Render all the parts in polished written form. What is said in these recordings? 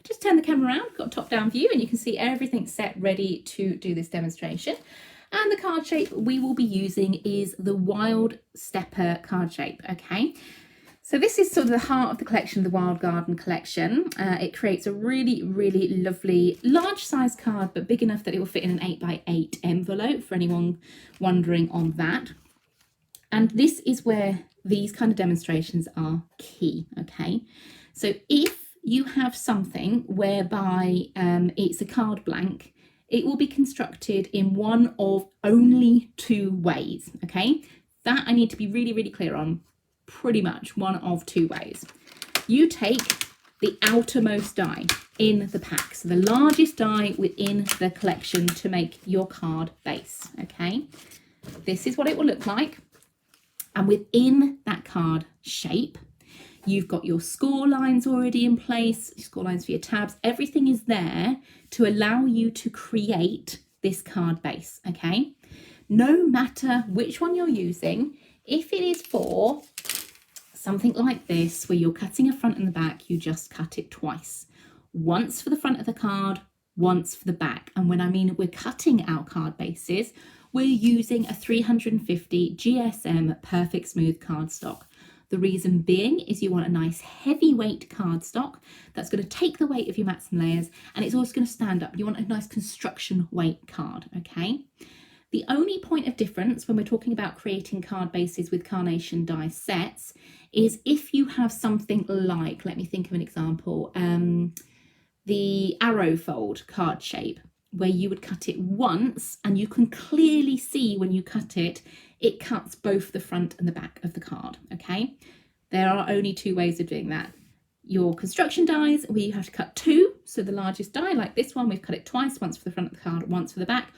Just turn the camera around, got a top-down view, and you can see everything set ready to do this demonstration. And the card shape we will be using is the Wild Stepper card shape, okay? So this is sort of the heart of the collection, the Wild Garden collection. It creates a really, really lovely large size card, but big enough that it will fit in an 8x8 envelope for anyone wondering on that. And this is where these kind of demonstrations are key, okay? So if you have something whereby it's a card blank, it will be constructed in one of only two ways, okay? That I need to be really, really clear on. Pretty much one of two ways. You take the outermost die in the pack, so the largest die within the collection to make your card base, okay? This is what it will look like. And within that card shape, you've got your score lines already in place, score lines for your tabs. Everything is there to allow you to create this card base, okay? No matter which one you're using, if it is for something like this, where you're cutting a front and the back, you just cut it twice. Once for the front of the card, once for the back. And when I mean we're cutting our card bases, we're using a 350 GSM Perfect Smooth cardstock. The reason being is you want a nice heavyweight cardstock that's going to take the weight of your mats and layers, and it's also going to stand up. You want a nice construction weight card, okay? The only point of difference when we're talking about creating card bases with Carnation die sets is if you have something like, let me think of an example, the arrow fold card shape, where you would cut it once and you can clearly see when you cut it, it cuts both the front and the back of the card, okay? There are only two ways of doing that. Your construction dies, where you have to cut two, so the largest die, like this one, we've cut it twice, once for the front of the card, once for the back.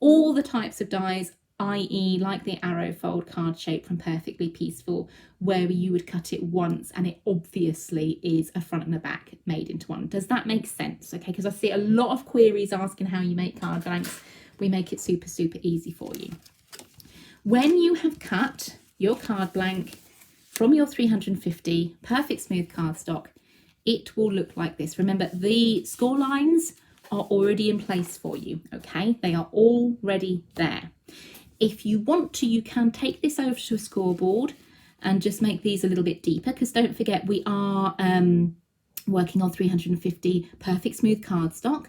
All the types of dies, i.e. like the arrow fold card shape from Perfectly Peaceful, where you would cut it once and it obviously is a front and a back made into one. Does that make sense? Okay, because I see a lot of queries asking how you make card blanks. We make it super, super easy for you. When you have cut your card blank from your 350 Perfect Smooth cardstock, it will look like this. Remember, the score lines are already in place for you, okay? They are already there. If you want to, you can take this over to a scoreboard and just make these a little bit deeper, because don't forget we are working on 350 Perfect Smooth cardstock,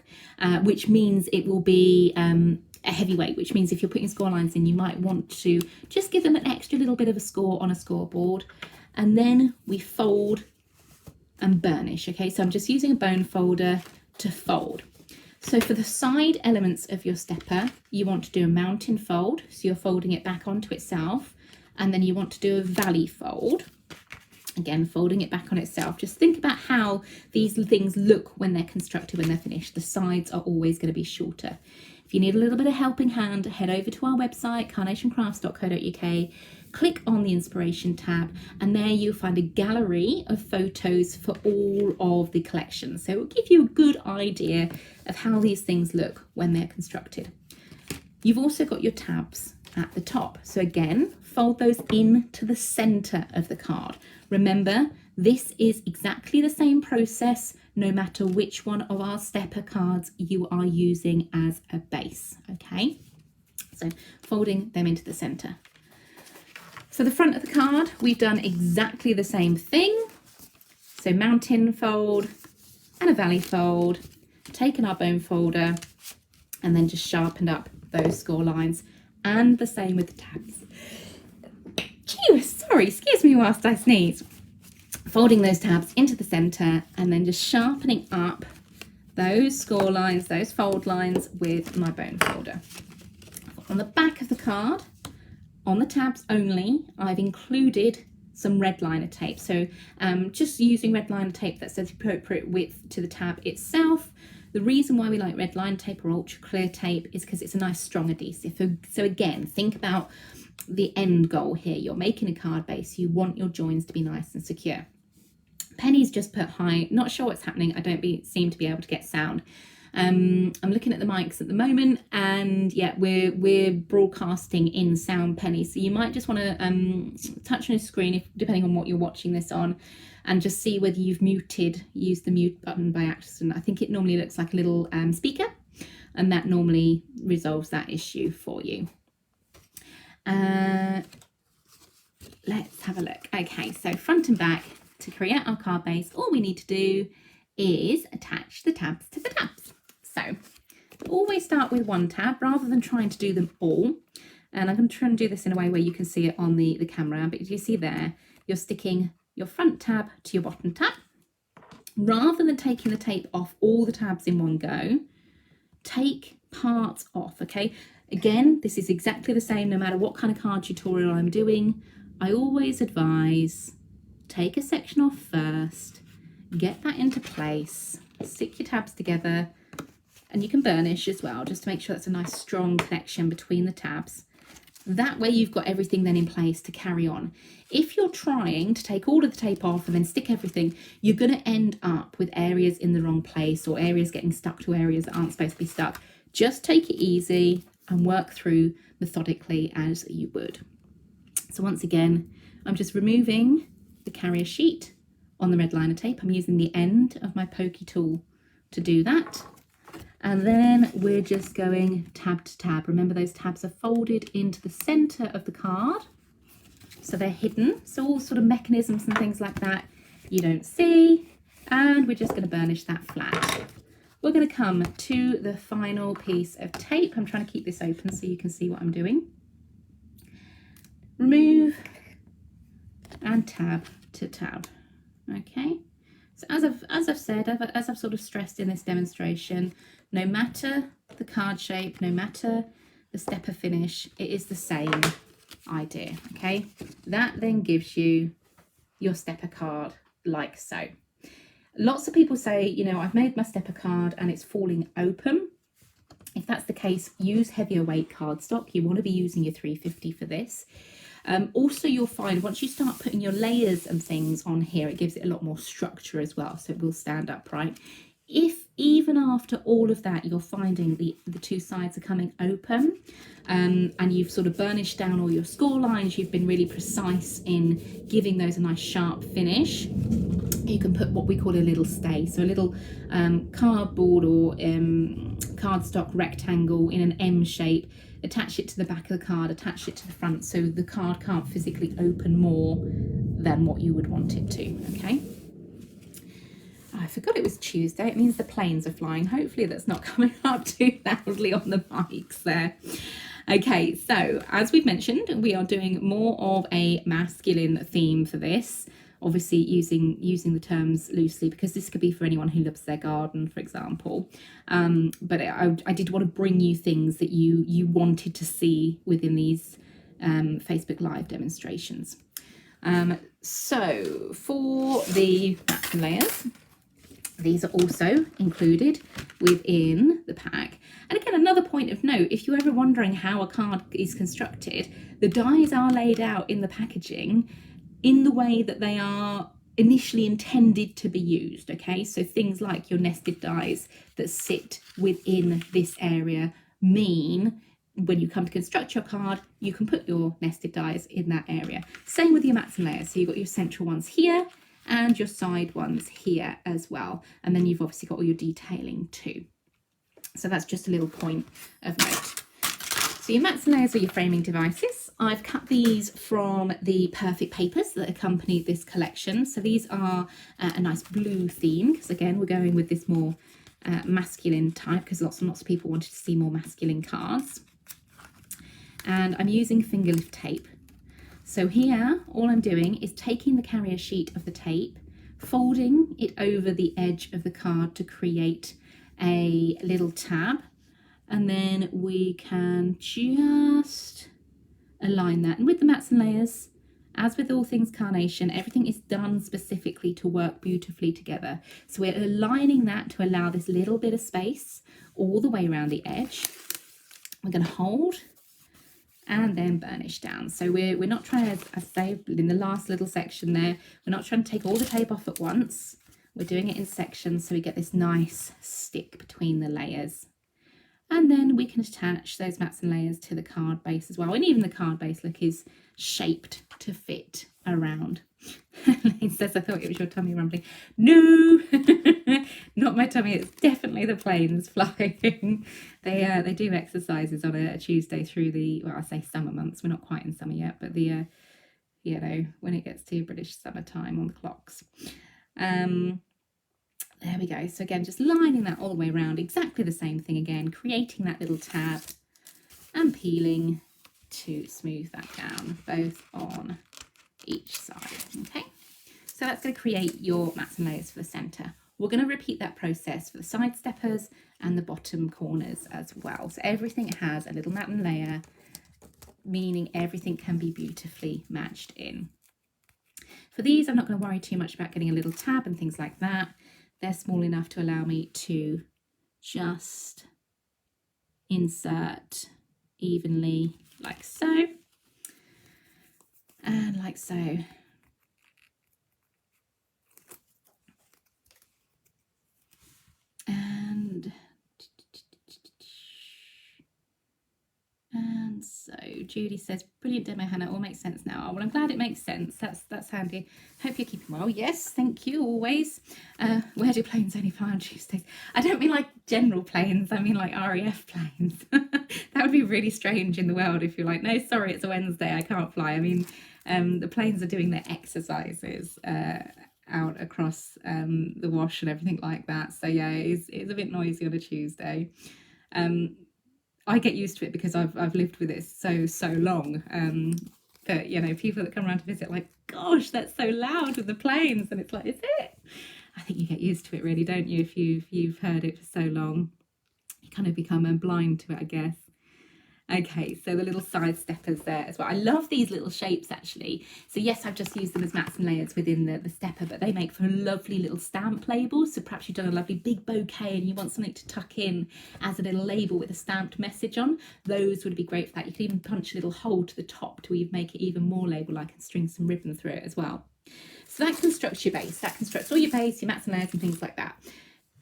which means it will be a heavyweight, which means if you're putting score lines in, you might want to just give them an extra little bit of a score on a scoreboard. And then we fold and burnish, okay? So I'm just using a bone folder to fold. So for the side elements of your stepper, you want to do a mountain fold. So you're folding it back onto itself. And then you want to do a valley fold. Again, folding it back on itself. Just think about how these things look when they're constructed, when they're finished. The sides are always going to be shorter. If you need a little bit of helping hand, head over to our website, carnationcrafts.co.uk. Click on the inspiration tab, and there you'll find a gallery of photos for all of the collections. So it will give you a good idea of how these things look when they're constructed. You've also got your tabs at the top. So again, fold those into the center of the card. Remember, this is exactly the same process no matter which one of our stepper cards you are using as a base, okay? So folding them into the center. So the front of the card, we've done exactly the same thing. So mountain fold and a valley fold, taken our bone folder and then just sharpened up those score lines, and the same with the tabs. Sorry, excuse me whilst I sneeze. Folding those tabs into the center and then just sharpening up those score lines, those fold lines with my bone folder. On the back of the card, on the tabs only, I've included some red liner tape. So just using red liner tape that's the appropriate width to the tab itself. The reason why we like red liner tape or ultra clear tape is because it's a nice strong adhesive. So again, think about the end goal here. You're making a card base. You want your joins to be nice and secure. Penny's just put hi. Not sure what's happening. I don't seem to be able to get sound. I'm looking at the mics at the moment, and yeah, we're broadcasting in sound, Penny, so you might just want to touch on your screen, if depending on what you're watching this on. and just see whether you've used the mute button by accident. I think it normally looks like a little speaker, and that normally resolves that issue for you. Let's have a look. Okay, so front and back, to create our card base, all we need to do is attach the tabs to the tabs. So always start with one tab rather than trying to do them all. And I'm going to try and do this in a way where you can see it on the camera, but you see there, you're sticking your front tab to your bottom tab. Rather than taking the tape off all the tabs in one go, take parts off, okay? Again, this is exactly the same no matter what kind of card tutorial I'm doing. I always advise, take a section off first, get that into place, stick your tabs together, and you can burnish as well, just to make sure that's a nice strong connection between the tabs. That way you've got everything then in place to carry on. If you're trying to take all of the tape off and then stick everything, you're going to end up with areas in the wrong place or areas getting stuck to areas that aren't supposed to be stuck. Just take it easy and work through methodically as you would. So once again, I'm just removing the carrier sheet on the red liner tape. I'm using the end of my pokey tool to do that. And then we're just going tab to tab. Remember, those tabs are folded into the center of the card, so they're hidden. So all sort of mechanisms and things like that you don't see. And we're just going to burnish that flat. We're going to come to the final piece of tape. I'm trying to keep this open so you can see what I'm doing. Remove and tab to tab. Okay. So as I've said, as I've sort of stressed in this demonstration, no matter the card shape, no matter the stepper finish, it is the same idea, okay? That then gives you your stepper card like so. Lots of people say, you know, I've made my stepper card and it's falling open. If that's the case, use heavier weight cardstock. You want to be using your 350 for this. Also, you'll find once you start putting your layers and things on here, it gives it a lot more structure as well, so it will stand upright. If even after all of that you're finding the two sides are coming open, and you've sort of burnished down all your score lines, you've been really precise in giving those a nice sharp finish, you can put what we call a little stay, so a little cardboard or cardstock rectangle in an M shape. Attach it to the back of the card, attach it to the front, so the card can't physically open more than what you would want it to, okay? Oh, I forgot it was Tuesday. It means the planes are flying. Hopefully that's not coming up too loudly on the mics there. Okay, so as we've mentioned, we are doing more of a masculine theme for this. Obviously using the terms loosely because this could be for anyone who loves their garden, for example. But I did want to bring you things that you wanted to see within these Facebook Live demonstrations. So for the mats and layers, these are also included within the pack. And again, another point of note, if you're ever wondering how a card is constructed, the dies are laid out in the packaging in the way that they are initially intended to be used, okay? So things like your nested dies that sit within this area mean when you come to construct your card, you can put your nested dies in that area. Same with your mats and layers. So you've got your central ones here and your side ones here as well. And then you've obviously got all your detailing too. So that's just a little point of note. So your mats and layers are your framing devices. I've cut these from the perfect papers that accompany this collection. So these are a nice blue theme, because again, we're going with this more masculine type, because lots and lots of people wanted to see more masculine cards. And I'm using finger lift tape. So here, all I'm doing is taking the carrier sheet of the tape, folding it over the edge of the card to create a little tab. And then we can just align that. And with the mats and layers, as with all things Carnation, everything is done specifically to work beautifully together. So we're aligning that to allow this little bit of space all the way around the edge. We're going to hold and then burnish down. So we're not trying, as I say in the last little section there, we're not trying to take all the tape off at once. We're doing it in sections so we get this nice stick between the layers. And then we can attach those mats and layers to the card base as well. And even the card base, look, is shaped to fit around. Elaine says, I thought it was your tummy rumbling. No, not my tummy. It's definitely the planes flying. They do exercises on a Tuesday through the, well, I say summer months. We're not quite in summer yet, but the, you know, when it gets to British summertime on the clocks. There we go. So again, just lining that all the way around, exactly the same thing again, creating that little tab and peeling to smooth that down, both on each side. Okay, so that's going to create your mats and layers for the centre. We're going to repeat that process for the side steppers and the bottom corners as well. So everything has a little mat and layer, meaning everything can be beautifully matched in. For these, I'm not going to worry too much about getting a little tab and things like that. They're small enough to allow me to just insert evenly like so, and like so. And so Judy says, brilliant demo, Hannah, all makes sense now. Oh, well, I'm glad it makes sense. That's handy. Hope you're keeping well. Yes, thank you, always. Where do planes only fly on Tuesdays? I don't mean like general planes, I mean like RAF planes. That would be really strange in the world if you're like, no, sorry, it's a Wednesday, I can't fly. I mean, the planes are doing their exercises out across the wash and everything like that. So yeah, it's a bit noisy on a Tuesday. I get used to it because I've lived with it so long. But you know, people that come around to visit, like, gosh, that's so loud with the planes, and it's like, is it? I think you get used to it, really, don't you? If you've heard it for so long, you kind of become blind to it, I guess. Okay, so the little side steppers there as well. I love these little shapes, actually. So yes, I've just used them as mats and layers within the stepper, but they make for lovely little stamp labels. So perhaps you've done a lovely big bouquet and you want something to tuck in as a little label with a stamped message on. Those would be great for that. You could even punch a little hole to the top to even make it even more label-like and string some ribbon through it as well. So that constructs your base. That constructs all your base, your mats and layers and things like that.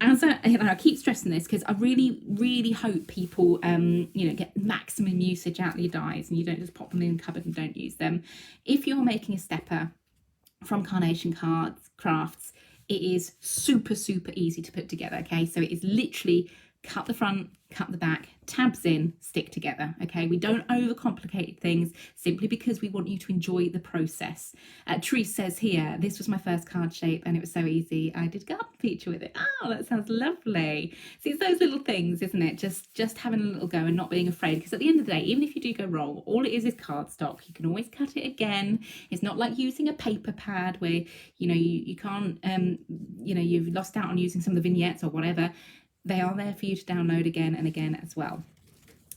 As I keep stressing this because I really hope people you know, get maximum usage out of your dies and you don't just pop them in the cupboard and don't use them. If you're making a stepper from Carnation Crafts, it is super easy to put together. Okay, so it is literally cut the front, cut the back, tabs in, stick together. Okay, we don't overcomplicate things simply because we want you to enjoy the process. Therese says here, this was my first card shape and it was so easy. I did garden feature with it. Oh, that sounds lovely. See, it's those little things, isn't it? Just having a little go and not being afraid, because at the end of the day, even if you do go wrong, all it is cardstock. You can always cut it again. It's not like using a paper pad where, you know, you can't, you know, you've lost out on using some of the vignettes or whatever. They are there for you to download again and again as well.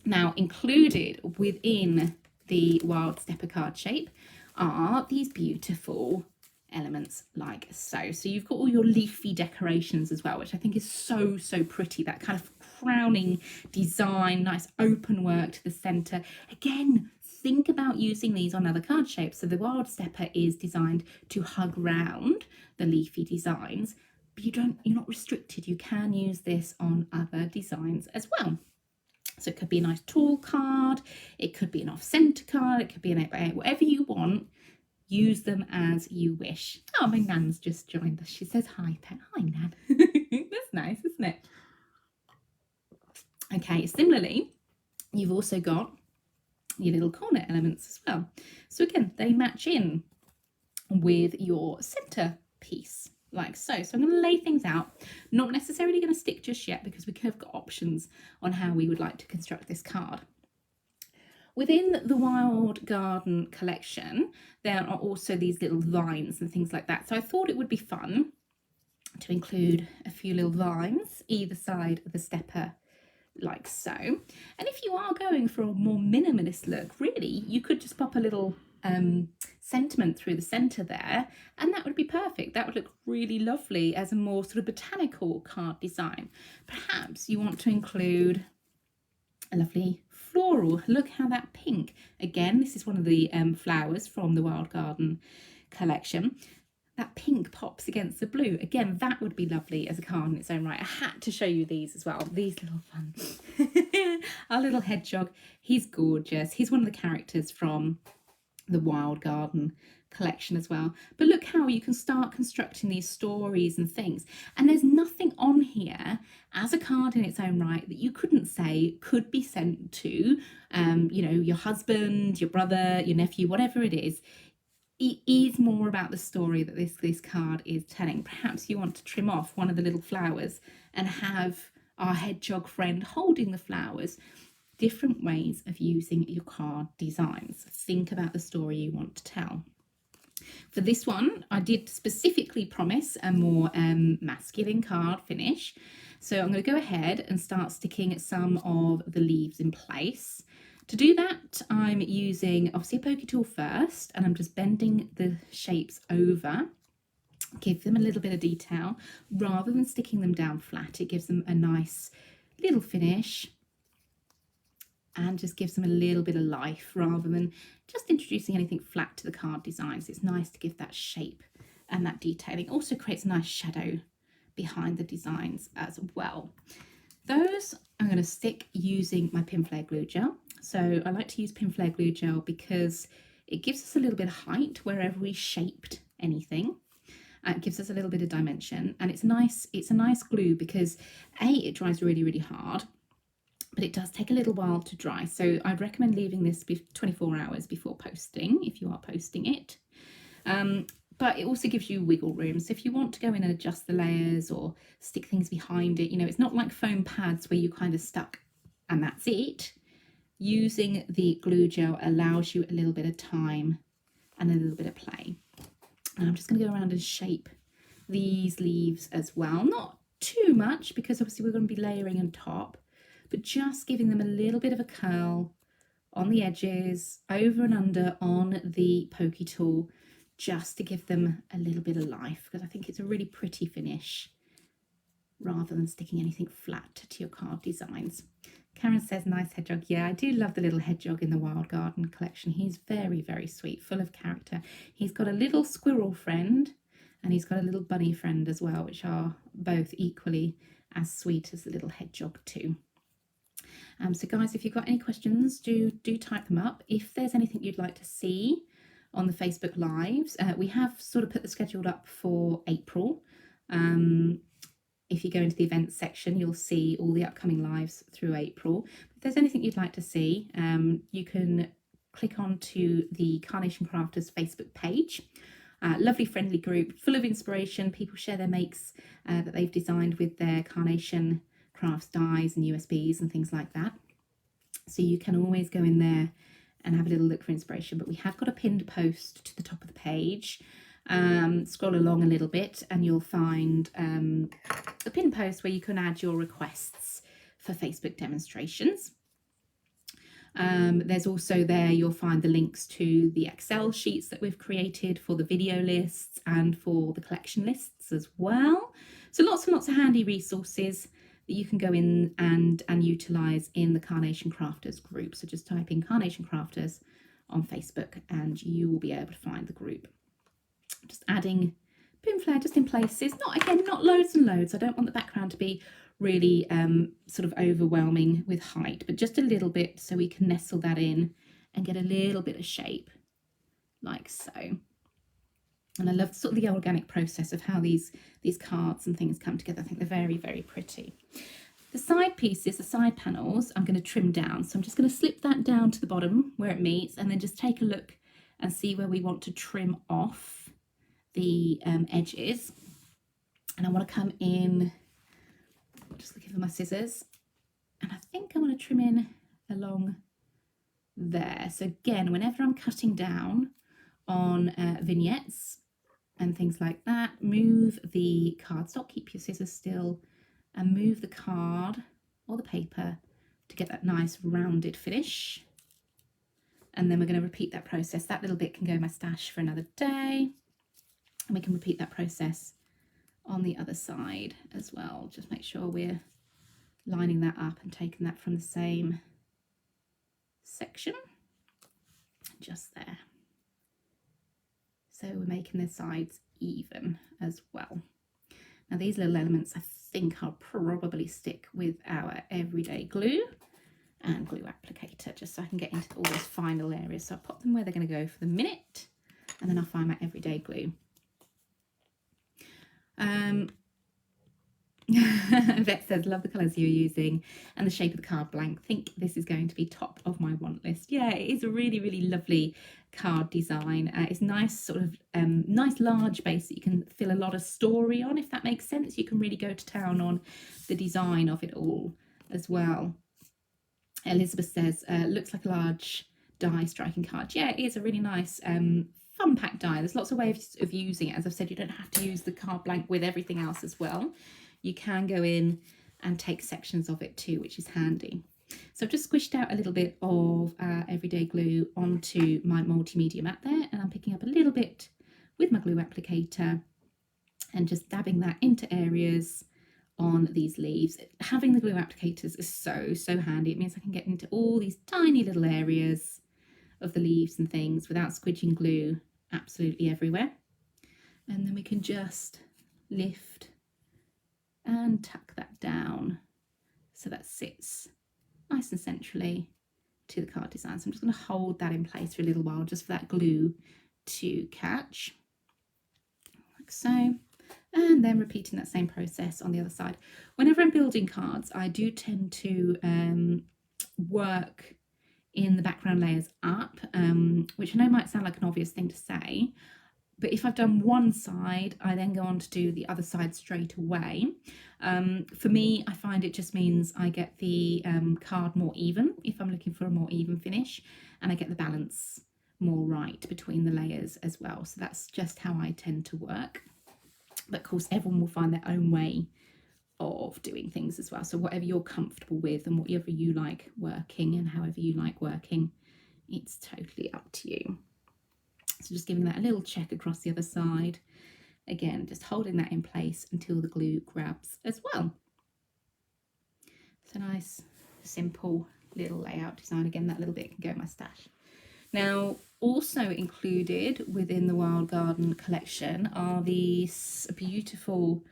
Now, included within the Wild Stepper card shape are these beautiful elements like so. So you've got all your leafy decorations as well, which I think is so pretty. That kind of crowning design, nice open work to the centre. Again, think about using these on other card shapes. So the Wild Stepper is designed to hug round the leafy designs, but you're not restricted. You can use this on other designs as well. So it could be a nice tall card, it could be an off-centre card, it could be an 8x8, whatever you want. Use them as you wish. Oh, my Nan's just joined us. She says hi, Pet. Hi, Nan. That's nice, isn't it? Okay, similarly, you've also got your little corner elements as well. So again, they match in with your centre piece, like so. So I'm going to lay things out, not necessarily going to stick just yet because we have got options on how we would like to construct this card. Within the Wild Garden collection, there are also these little vines and things like that. So I thought it would be fun to include a few little vines either side of the stepper, like so. And if you are going for a more minimalist look, really, you could just pop a little sentiment through the centre there, and that would be perfect. That would look really lovely as a more sort of botanical card design. Perhaps you want to include a lovely floral. Look how that pink, again, this is one of the flowers from the Wild Garden collection. That pink pops against the blue. Again, that would be lovely as a card in its own right. I had to show you these as well, these little ones. Our little hedgehog, he's gorgeous. He's one of the characters from the Wild Garden collection as well. But look how you can start constructing these stories and things. And there's nothing on here as a card in its own right that you couldn't say could be sent to, your husband, your brother, your nephew, whatever it is. It is more about the story that this card is telling. Perhaps you want to trim off one of the little flowers and have our hedgehog friend holding the flowers. Different ways of using your card designs. Think about the story you want to tell. For this one, I did specifically promise a more masculine card finish. So I'm going to go ahead and start sticking some of the leaves in place. To do that, I'm using obviously a pokey tool first, and I'm just bending the shapes over. Give them a little bit of detail rather than sticking them down flat. It gives them a nice little finish and just gives them a little bit of life rather than just introducing anything flat to the card designs. It's nice to give that shape and that detailing. Also creates a nice shadow behind the designs as well. Those I'm going to stick using my pin flare glue gel. So I like to use pin flare glue gel because it gives us a little bit of height wherever we shaped anything. It gives us a little bit of dimension, and it's nice. It's a nice glue because it dries really, really hard, but it does take a little while to dry. So I'd recommend leaving this 24 hours before posting if you are posting it. But it also gives you wiggle room. So if you want to go in and adjust the layers or stick things behind it, it's not like foam pads where you kind of stuck and that's it. Using the glue gel allows you a little bit of time and a little bit of play. And I'm just going to go around and shape these leaves as well. Not too much because obviously we're going to be layering on top, but just giving them a little bit of a curl on the edges, over and under on the pokey tool, just to give them a little bit of life, because I think it's a really pretty finish rather than sticking anything flat to your card designs. Karen says, nice hedgehog. Yeah, I do love the little hedgehog in the Wild Garden collection. He's very, very sweet, full of character. He's got a little squirrel friend and he's got a little bunny friend as well, which are both equally as sweet as the little hedgehog too. So guys, if you've got any questions, do type them up. If there's anything you'd like to see on the Facebook Lives, we have sort of put the schedule up for April. If you go into the events section, you'll see all the upcoming lives through April. If there's anything you'd like to see, you can click onto the Carnation Crafters Facebook page. Lovely friendly group, full of inspiration. People share their makes that they've designed with their Carnation crafts dies and USBs and things like that. So you can always go in there and have a little look for inspiration. But we have got a pinned post to the top of the page. Scroll along a little bit and you'll find a pinned post where you can add your requests for Facebook demonstrations. There's also there, you'll find the links to the Excel sheets that we've created for the video lists and for the collection lists as well. So lots and lots of handy resources that you can go in and utilise in the Carnation Crafters group. So just type in Carnation Crafters on Facebook and you will be able to find the group. Just adding pin flare just in places, not loads and loads. I don't want the background to be really sort of overwhelming with height, but just a little bit so we can nestle that in and get a little bit of shape like so. And I love sort of the organic process of how these cards and things come together. I think they're very, very pretty. The side pieces, the side panels, I'm going to trim down. So I'm just going to slip that down to the bottom where it meets and then just take a look and see where we want to trim off the edges. And I want to come in, just looking for my scissors, and I think I want to trim in along there. So again, whenever I'm cutting down on vignettes and things like that, move the cardstock, keep your scissors still, and move the card or the paper to get that nice rounded finish. And then we're going to repeat that process. That little bit can go in my stash for another day. And we can repeat that process on the other side as well. Just make sure we're lining that up and taking that from the same section. Just there. So we're making the sides even as well. Now these little elements, I think I'll probably stick with our everyday glue and glue applicator, just so I can get into all those final areas. So I'll pop them where they're going to go for the minute, and then I'll find my everyday glue. Vet says, love the colours you're using and the shape of the card blank. Think this is going to be top of my want list. Yeah, it is a really, really lovely card design. It's nice, sort of nice large base that you can fill a lot of story on, if that makes sense. You can really go to town on the design of it all as well. Elizabeth says, looks like a large die striking card. Yeah, it is a really nice fun pack die. There's lots of ways of using it. As I've said, you don't have to use the card blank with everything else as well. You can go in and take sections of it too, which is handy. So I've just squished out a little bit of everyday glue onto my multimedia mat there, and I'm picking up a little bit with my glue applicator and just dabbing that into areas on these leaves. Having the glue applicators is so handy. It means I can get into all these tiny little areas of the leaves and things without squidging glue absolutely everywhere. And then we can just lift and tuck that down so that sits nice and centrally to the card design. So I'm just going to hold that in place for a little while, just for that glue to catch, like so. And then repeating that same process on the other side. Whenever I'm building cards, I do tend to work in the background layers up, which I know might sound like an obvious thing to say, but if I've done one side, I then go on to do the other side straight away. For me, I find it just means I get the card more even if I'm looking for a more even finish, and I get the balance more right between the layers as well. So that's just how I tend to work. But of course, everyone will find their own way of doing things as well. So whatever you're comfortable with and whatever you like working and however you like working, it's totally up to you. So just giving that a little check across the other side. Again, just holding that in place until the glue grabs as well. It's a nice, simple little layout design. Again, that little bit can go in my stash. Now, also included within the Wild Garden collection are these beautiful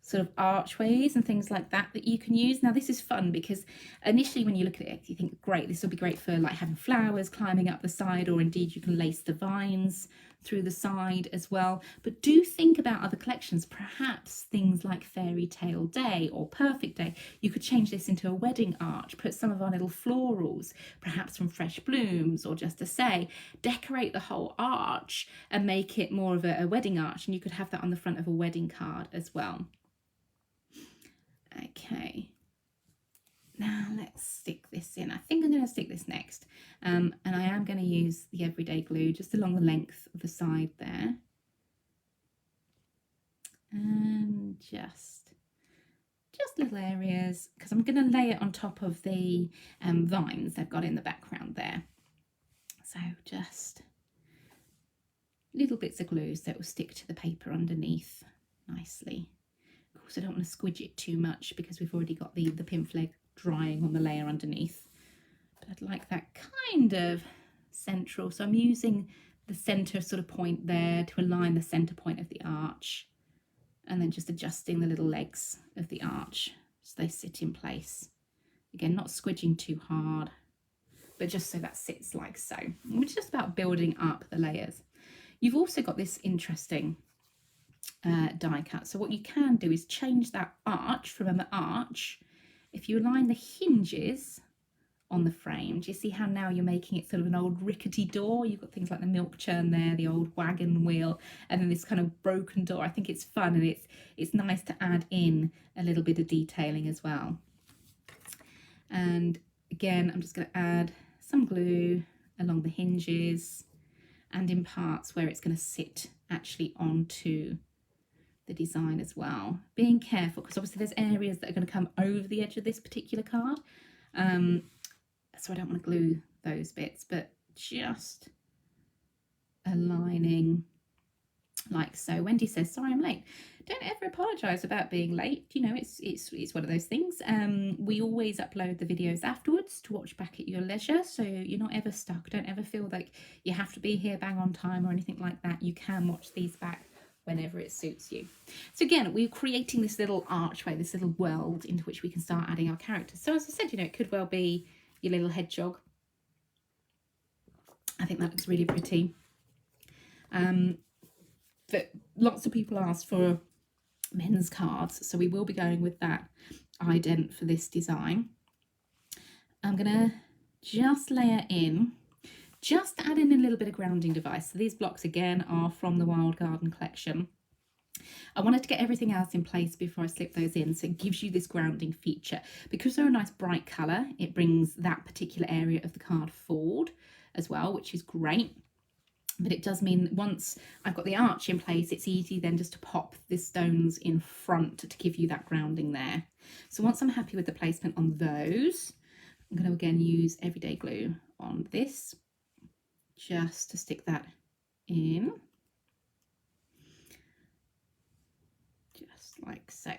sort of archways and things like that that you can use. Now, this is fun because initially when you look at it, you think, great, this will be great for like having flowers climbing up the side, or indeed you can lace the vines through the side as well. But do think about other collections, perhaps things like Fairy Tale Day or Perfect Day. You could change this into a wedding arch, put some of our little florals, perhaps from Fresh Blooms, or just to say, decorate the whole arch and make it more of a wedding arch, and you could have that on the front of a wedding card as well. Okay, now let's stick this in. I think I'm going to stick this next, and I am going to use the everyday glue just along the length of the side there, and just little areas, because I'm going to lay it on top of the vines I've got in the background there. So just little bits of glue so it will stick to the paper underneath nicely. Of course, I don't want to squidge it too much because we've already got the pimphleg drying on the layer underneath. But I'd like that kind of central. So I'm using the centre sort of point there to align the centre point of the arch, and then just adjusting the little legs of the arch so they sit in place. Again, not squidging too hard, but just so that sits like so. And it's just about building up the layers. You've also got this interesting die cut. So what you can do is change that arch from an arch. If you align the hinges on the frame, do you see how now you're making it sort of an old rickety door? You've got things like the milk churn there, the old wagon wheel, and then this kind of broken door. I think it's fun, and it's nice to add in a little bit of detailing as well. And again, I'm just going to add some glue along the hinges and in parts where it's going to sit actually onto the design as well. Being careful, because obviously there's areas that are going to come over the edge of this particular card, so I don't want to glue those bits, but just aligning like so. Wendy says, sorry I'm late. Don't ever apologise about being late. You know, it's one of those things. We always upload the videos afterwards to watch back at your leisure, so you're not ever stuck. Don't ever feel like you have to be here bang on time or anything like that. You can watch these back whenever it suits you. So again, we're creating this little archway, this little world into which we can start adding our characters. So as I said, you know, it could well be your little hedgehog. I think that looks really pretty. But lots of people asked for men's cards, so we will be going with that ident for this design. I'm gonna just layer in, just add in a little bit of grounding device. So these blocks again are from the Wild Garden collection. I wanted to get everything else in place before I slip those in, so it gives you this grounding feature. Because they're a nice bright colour, it brings that particular area of the card forward as well, which is great. But it does mean once I've got the arch in place, it's easy then just to pop the stones in front to give you that grounding there. So once I'm happy with the placement on those, I'm going to again use everyday glue on this just to stick that in. Just like so.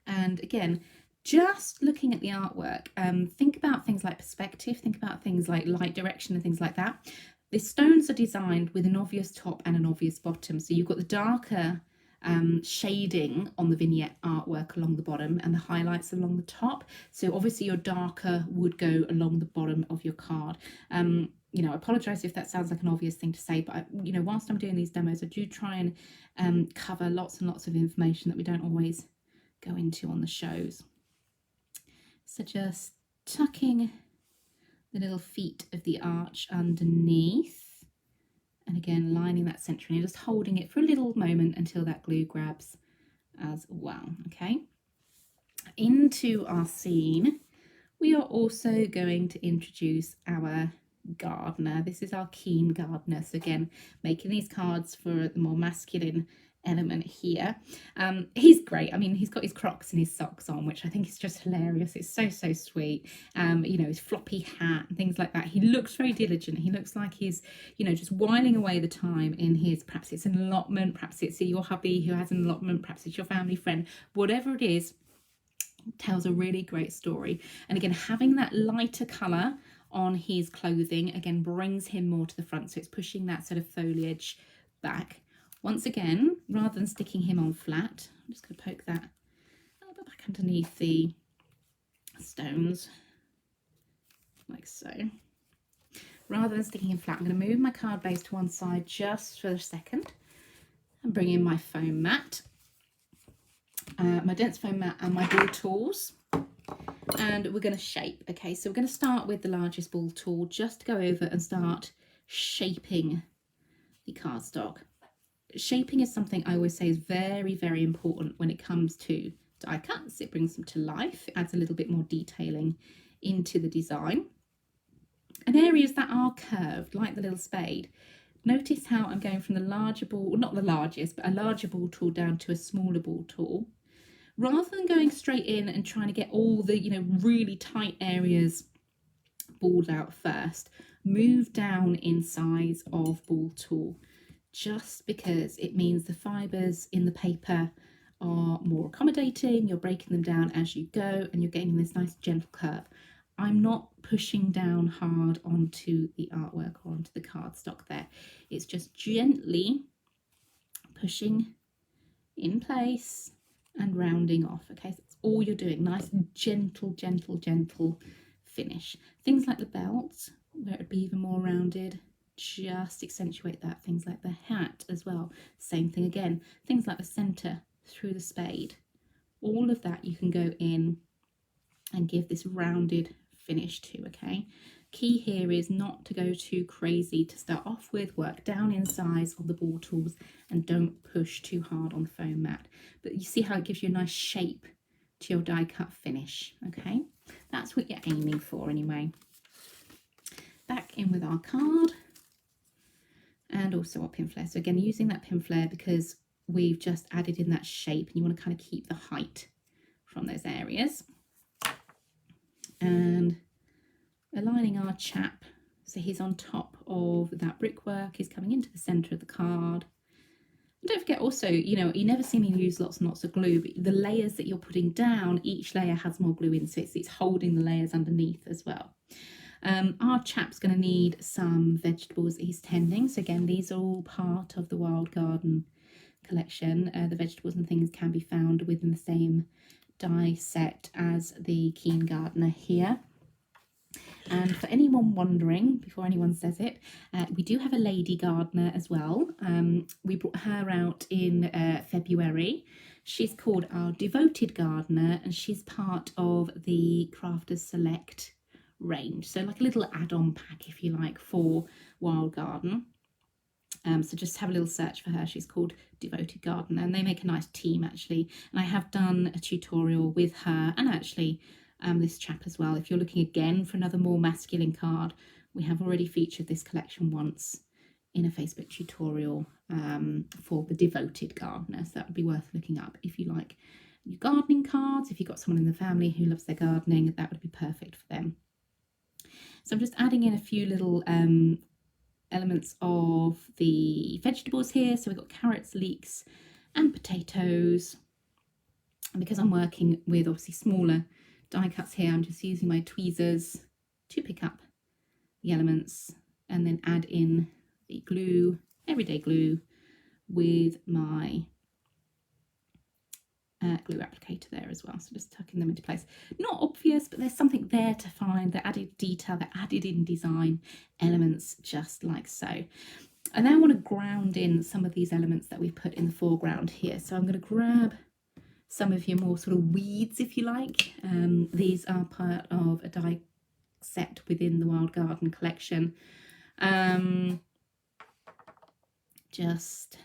And again, just looking at the artwork, think about things like perspective, think about things like light direction and things like that. The stones are designed with an obvious top and an obvious bottom. So you've got the darker shading on the vignette artwork along the bottom and the highlights along the top. So obviously your darker would go along the bottom of your card. You know, I apologise if that sounds like an obvious thing to say, but you know, whilst I'm doing these demos, I do try and cover lots and lots of information that we don't always go into on the shows. So just tucking the little feet of the arch underneath, and again lining that centre and just holding it for a little moment until that glue grabs as well. Okay, into our scene we are also going to introduce our gardener. This is our keen gardener. So again, making these cards for the more masculine element here. He's great. I mean, he's got his Crocs and his socks on, which I think is just hilarious. It's so sweet. You know, his floppy hat and things like that. He looks very diligent. He looks like he's, you know, just whiling away the time in his, perhaps it's an allotment, perhaps it's your hubby who has an allotment, perhaps it's your family friend, whatever it is, tells a really great story. And again, having that lighter colour on his clothing again brings him more to the front, so it's pushing that sort of foliage back. Once again, rather than sticking him on flat, I'm just going to poke that a little bit back underneath the stones, like so. Rather than sticking him flat, I'm going to move my card base to one side just for a second and bring in my foam mat, my dense foam mat and my ball tools. And we're going to shape. Okay, so we're going to start with the largest ball tool just to go over and start shaping the cardstock. Shaping is something I always say is very important when it comes to die cuts. It brings them to life. It adds a little bit more detailing into the design. And areas that are curved, like the little spade, notice how I'm going from the larger ball, well, not the largest, but a larger ball tool down to a smaller ball tool. Rather than going straight in and trying to get all the, you know, really tight areas balled out first, move down in size of ball tool, just because it means the fibres in the paper are more accommodating, you're breaking them down as you go, and you're getting this nice gentle curve. I'm not pushing down hard onto the artwork or onto the cardstock there. It's just gently pushing in place and rounding off. Okay, so that's all you're doing. Nice gentle finish. Things like the belt, where it'd be even more rounded, just accentuate that. Things like the hat as well, same thing again. Things like the centre through the spade, all of that you can go in and give this rounded finish to. Okay, key here is not to go too crazy to start off with. Work down in size of the ball tools and don't push too hard on the foam mat. But you see how it gives you a nice shape to your die cut finish. Okay, that's what you're aiming for anyway. Back in with our card and also our pin flare. So again, using that pin flare because we've just added in that shape and you want to kind of keep the height from those areas. And aligning our chap so he's on top of that brickwork, he's coming into the centre of the card. And don't forget also, you know, you never see me use lots and lots of glue, but the layers that you're putting down, each layer has more glue in, so it's holding the layers underneath as well. Our chap's going to need some vegetables that he's tending. So again, these are all part of the Wild Garden collection. The vegetables and things can be found within the same die set as the Keen Gardener here. And for anyone wondering, before anyone says it, we do have a lady gardener as well. We brought her out in February. She's called our Devoted Gardener, and she's part of the Crafters Select range. So like a little add-on pack, if you like, for Wild Garden. So just have a little search for her. She's called Devoted Gardener, and they make a nice team actually. And I have done a tutorial with her and actually this chap as well. If you're looking again for another more masculine card, we have already featured this collection once in a Facebook tutorial for the Devoted Gardener. So that would be worth looking up if you like your gardening cards. If you've got someone in the family who loves their gardening, that would be perfect for them. So I'm just adding in a few little elements of the vegetables here. So we've got carrots, leeks and potatoes. And because I'm working with obviously smaller die cuts here, I'm just using my tweezers to pick up the elements and then add in the glue, everyday glue, with my glue applicator there as well. So just tucking them into place. Not obvious, but there's something there to find, the added detail, the added in design elements, just like so. And now I want to ground in some of these elements that we've put in the foreground here. So I'm going to grab some of your more sort of weeds, if you like. These are part of a die set within the Wild Garden collection. Just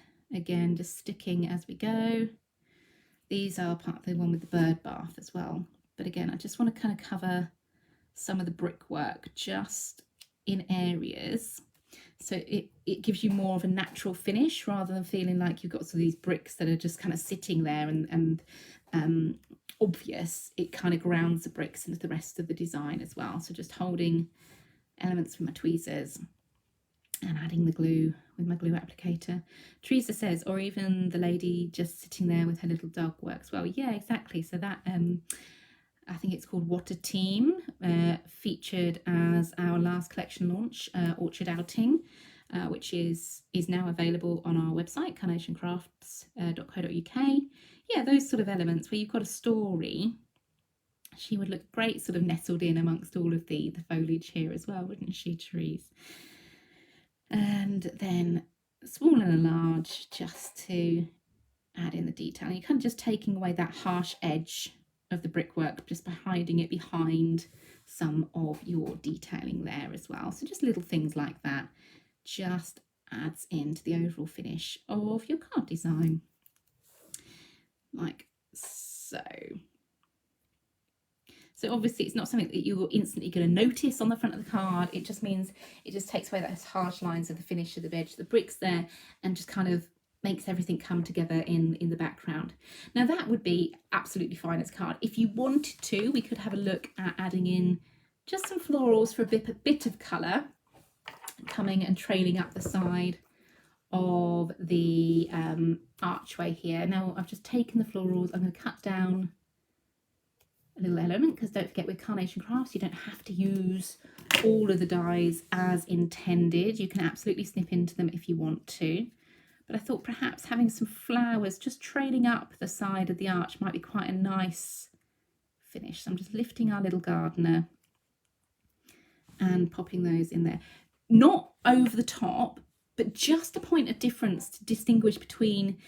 sticking as we go. These are part of the one with the bird bath as well. But again, I just want to kind of cover some of the brickwork just in areas. So it gives you more of a natural finish rather than feeling like you've got some of these bricks that are just kind of sitting there and obvious. It kind of grounds the bricks into the rest of the design as well. So just holding elements with my tweezers and adding the glue with my glue applicator. Teresa says, or even the lady just sitting there with her little dog works well. Yeah, exactly. So that I think it's called What a Team, featured as our last collection launch, Orchard Outing, which is now available on our website, carnationcrafts.co.uk. Yeah, those sort of elements where you've got a story. She would look great sort of nestled in amongst all of the foliage here as well, wouldn't she, Therese? And then small and large, just to add in the detail. You're kind of just taking away that harsh edge of the brickwork just by hiding it behind some of your detailing there as well. So just little things like that just adds into the overall finish of your card design, like so. So obviously it's not something that you're instantly going to notice on the front of the card. It just means it just takes away those harsh lines of the finish of the veg, the bricks there, and just kind of makes everything come together in the background. Now that would be absolutely fine as card. If you wanted to, we could have a look at adding in just some florals for a bit of colour, coming and trailing up the side of the archway here. Now I've just taken the florals, I'm going to cut down a little element, because don't forget with Carnation Crafts you don't have to use all of the dies as intended. You can absolutely snip into them if you want to. But I thought perhaps having some flowers just trailing up the side of the arch might be quite a nice finish. So I'm just lifting our little gardener and popping those in there. Not over the top, but just a point of difference to distinguish between,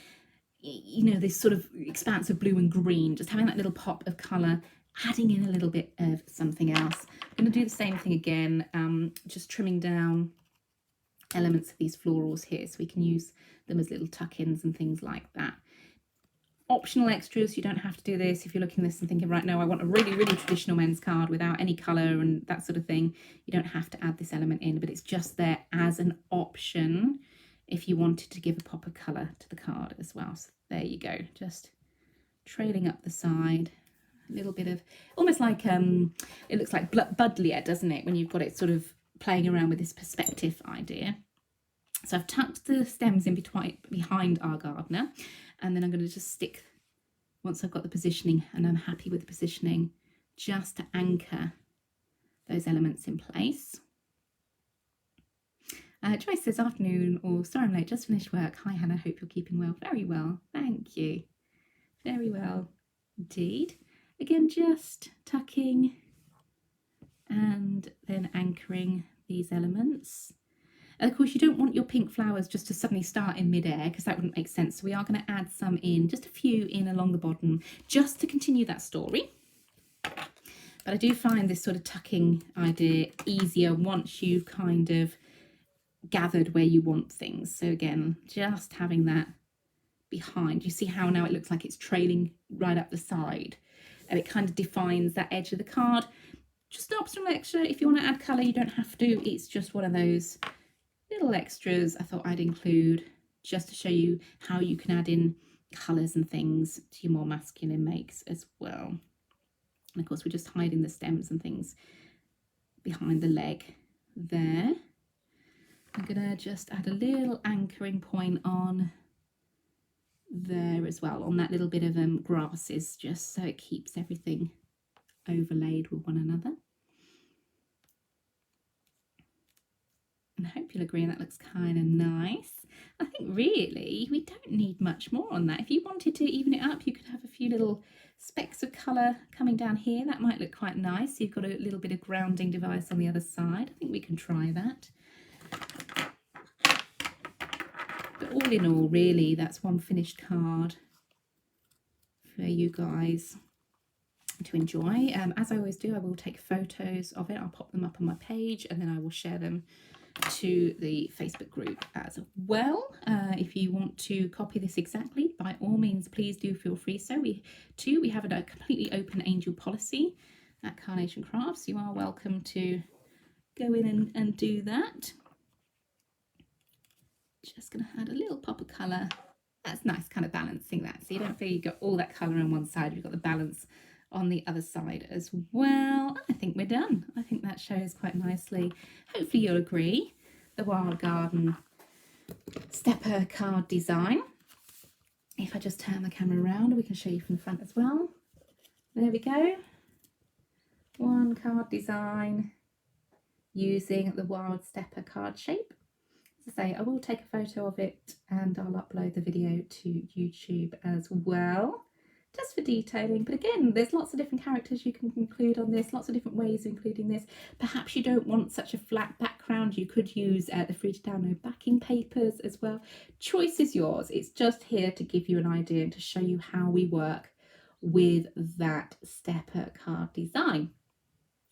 you know, this sort of expanse of blue and green, just having that little pop of colour, adding in a little bit of something else. I'm going to do the same thing again, just trimming down elements of these florals here so we can use them as little tuck-ins and things like that. Optional extras, you don't have to do this. If you're looking at this and thinking, right, no, I want a really, really traditional men's card without any colour and that sort of thing, you don't have to add this element in, but it's just there as an option if you wanted to give a pop of colour to the card as well. So there you go, just trailing up the side, a little bit of, almost like, it looks like Budlier, doesn't it, when you've got it sort of playing around with this perspective idea. So I've tucked the stems in behind our gardener, and then I'm going to just stick, once I've got the positioning and I'm happy with the positioning, just to anchor those elements in place. Joyce says, afternoon, or sorry I'm late, just finished work. Hi Hannah, hope you're keeping well. Very well, thank you. Very well indeed. Again, just tucking and then anchoring these elements. And of course, you don't want your pink flowers just to suddenly start in mid-air, because that wouldn't make sense. So we are going to add some in, just a few in along the bottom, just to continue that story. But I do find this sort of tucking idea easier once you've kind of gathered where you want things. So again, just having that behind. You see how now it looks like it's trailing right up the side, and it kind of defines that edge of the card. Just an optional extra. If you want to add colour, you don't have to. It's just one of those little extras I thought I'd include, just to show you how you can add in colours and things to your more masculine makes as well. And of course, we're just hiding the stems and things behind the leg there. I'm gonna just add a little anchoring point on there as well, on that little bit of grasses, just so it keeps everything overlaid with one another. And I hope you'll agree that looks kind of nice. I think really we don't need much more on that. If you wanted to even it up, you could have a few little specks of colour coming down here. That might look quite nice. You've got a little bit of grounding device on the other side. I think we can try that. But all in all, really, that's one finished card for you guys to enjoy. As I always do, I will take photos of it. I'll pop them up on my page, and then I will share them to the Facebook group as well. If you want to copy this exactly, by all means, please do feel free. So we have a completely open angel policy at Carnation Crafts. You are welcome to go in and do that. Just going to add a little pop of colour. That's nice, kind of balancing that, so you don't feel you've got all that colour on one side, you've got the balance on the other side as well. I think we're done. I think that shows quite nicely. Hopefully you'll agree. The Wild Garden stepper card design. If I just turn the camera around, we can show you from the front as well. There we go. One card design using the Wild Stepper card shape. As I say, I will take a photo of it and I'll upload the video to YouTube as well, just for detailing. But again, there's lots of different characters you can include on this, lots of different ways of including this. Perhaps you don't want such a flat background. You could use the free to download backing papers as well. Choice is yours. It's just here to give you an idea and to show you how we work with that stepper card design.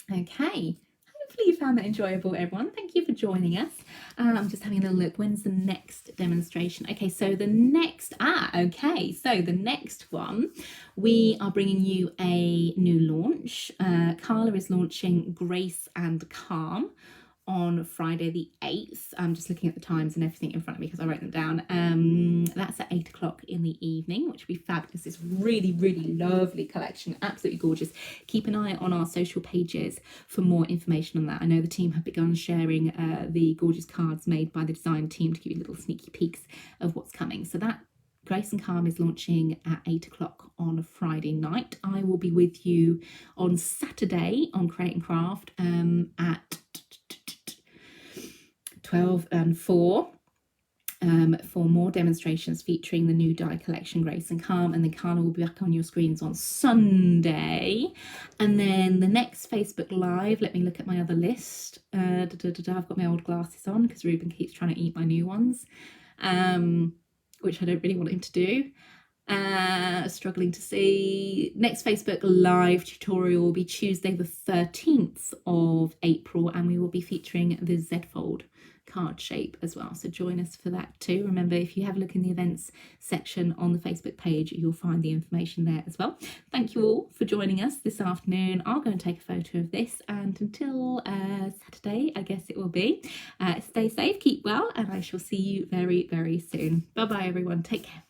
Okay. Hopefully you found that enjoyable, everyone. Thank you for joining us. I'm just having a little look. When's the next demonstration? Okay, so the next one, we are bringing you a new launch. Carla is launching Grace and Calm on Friday the 8th. I'm just looking at the times and everything in front of me because I wrote them down. That's at 8 o'clock in the evening, which will be fabulous. This really, really lovely collection, absolutely gorgeous. Keep an eye on our social pages for more information on that. I know the team have begun sharing the gorgeous cards made by the design team to give you little sneaky peeks of what's coming. So that Grace and Calm is launching at 8 o'clock on Friday night. I will be with you on Saturday on Create and Craft at 12 and 4 for more demonstrations featuring the new die collection Grace and Calm, and then Carla will be back on your screens on Sunday. And then the next Facebook Live, let me look at my other list. I've got my old glasses on because Ruben keeps trying to eat my new ones, which I don't really want him to do. Struggling to see. Next Facebook Live tutorial will be Tuesday the 13th of April, and we will be featuring the Z Fold card shape as well, so join us for that too. Remember, if you have a look in the events section on the Facebook page, you'll find the information there as well. Thank you all for joining us this afternoon. I'll go and take a photo of this, and until Saturday, I guess it will be, stay safe, keep well, and I shall see you very, very soon. Bye bye everyone, take care.